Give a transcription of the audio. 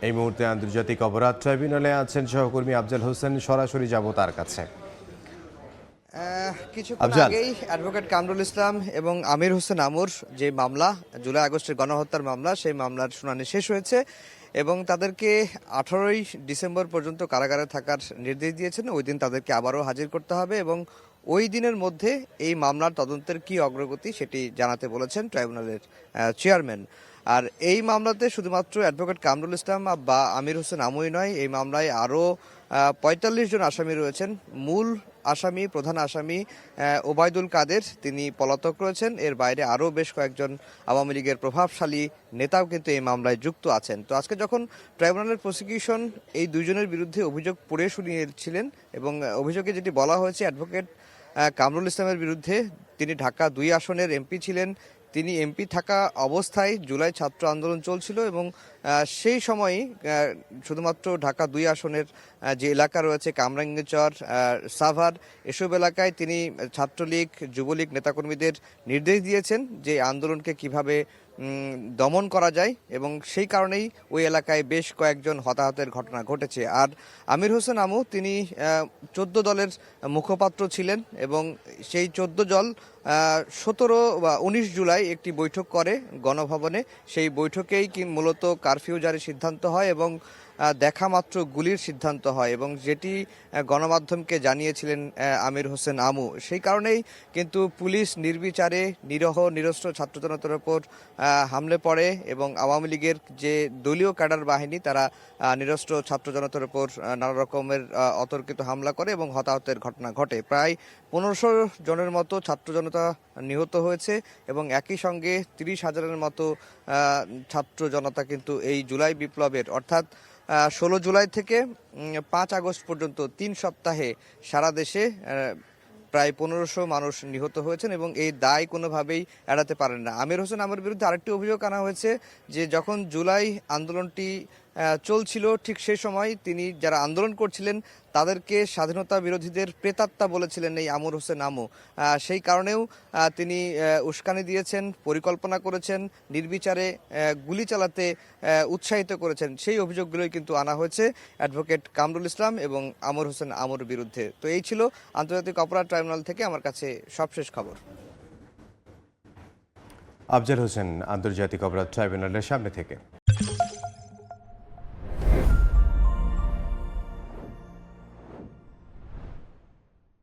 এই মুহূর্তে আন্তর্জাতিক অপরাধ ট্রাইব্যুনালে আছেন সহকর্মী আফজাল হোসেন, সরাসরি যাব তার কাছে। কিছুক্ষণ আগেই অ্যাডভোকেট কামরুল ইসলাম এবং আমির হোসেন আমুর যে মামলা, জুলাই আগস্টের গণহত্যার মামলা, সেই মামলার শুনানি শেষ হয়েছে এবং তাদেরকে 18ই ডিসেম্বর পর্যন্ত কারাগারে থাকার নির্দেশ দিয়েছেন। ওই দিন তাদেরকে আবারও হাজির করতে হবে এবং ওই দিনের মধ্যে এই মামলার তদন্তের কি অগ্রগতি সেটি জানাতে বলেছেন ট্রাইব্যুনালের চেয়ারম্যান। আর এই মামলাতে শুধুমাত্র অ্যাডভোকেট কামরুল ইসলাম বা আমির হোসেন আমুই নয়, এই মামলায় আরও ৪৫ জন আসামি রয়েছেন। মূল আসামি, প্রধান আসামি ওবায়দুল কাদের, তিনি পলাতক রয়েছেন। এর বাইরে আরও বেশ কয়েকজন আওয়ামী লীগের প্রভাবশালী নেতাও কিন্তু এই মামলায় যুক্ত আছেন। তো আজকে যখন ট্রাইব্যুনালের প্রসিকিউশন এই দুইজনের বিরুদ্ধে অভিযোগ পড়ে শুনিয়েছিলেন এবং অভিযোগে যেটি বলা হয়েছে, অ্যাডভোকেট কামরুল ইসলামের বিরুদ্ধে, তিনি ঢাকা ২ আসনের এমপি ছিলেন। তিনি এমপি থাকা অবস্থায় জুলাই ছাত্র আন্দোলন চলছিল এবং সেই সময়ই শুধুমাত্র ঢাকা ২ আসনের যে এলাকা রয়েছে কামরাঙ্গীরচর, সাভার, এসব এলাকায় তিনি ছাত্রলীগ, যুবলীগ নেতাকর্মীদের নির্দেশ দিয়েছেন যে আন্দোলনকে কিভাবে দমন করা যায় এবং সেই কারণেই ওই এলাকায় বেশ কয়েকজন হতাহতের ঘটনা ঘটেছে। আর আমির হোসেন আমু, তিনি ১৪ দলের মুখপাত্র ছিলেন এবং সেই ১৪ দল ১৭ বা ১৯ জুলাই একটি বৈঠক করে গণভবনে। সেই বৈঠকেই মূলত কারফিউ জারির সিদ্ধান্ত হয় এবং দেখা মাত্র গুলির সিদ্ধান্ত হয় এবং যেটি গণমাধ্যমকে জানিয়েছিলেন আমির হোসেন আমু। সেই কারণেই কিন্তু পুলিশ নির্বিচারে নিরহ নিরস্ত্র ছাত্র জনতার উপর হামলে পড়ে এবং আওয়ামী লীগের যে দলীয় ক্যাডার বাহিনী, তারা নিরস্ত্র ছাত্র জনতার উপর নানা রকমের অতর্কিত হামলা করে এবং হতাহতের ঘটনা ঘটে। প্রায় ১৫০০ জনের মতো ছাত্র জনতা নিহত হয়েছে এবং একই সঙ্গে ৩০,০০০-এর মতো ছাত্র জনতা কিন্তু এই জুলাই বিপ্লবের, অর্থাৎ ১৬ জুলাই থেকে ৫ আগস্ট পর্যন্ত ৩ সপ্তাহে সারা দেশে প্রায় ১৫০০ মানুষ নিহত হয়েছেন এবং এই দায় কোনোভাবেই এড়াতে পারেন না। আমির হোসেন আমুর বিরুদ্ধে আরেকটি অভিযোগ আনা হয়েছে যে যখন জুলাই আন্দোলনটি চলছিল, ঠিক সেই সময় তিনি যারা আন্দোলন করছিলেন তাদেরকে স্বাধীনতা বিরোধীদের প্রেতাত্মা বলেছিলেন এই আমির হোসেন আমু। সেই কারণেও তিনি উস্কানি দিয়েছেন, পরিকল্পনা করেছেন, নির্বিচারে গুলি চালাতে উৎসাহিত করেছেন। সেই অভিযোগগুলোই কিন্তু আনা হয়েছে অ্যাডভোকেট কামরুল ইসলাম এবং আমির হোসেন আমুর বিরুদ্ধে। তো এই ছিল আন্তর্জাতিক অপরাধ ট্রাইব্যুনাল থেকে আমার কাছে সবশেষ খবর। আফজাল হোসেন, আন্তর্জাতিক অপরাধ ট্রাইব্যুনালের সামনে থেকে।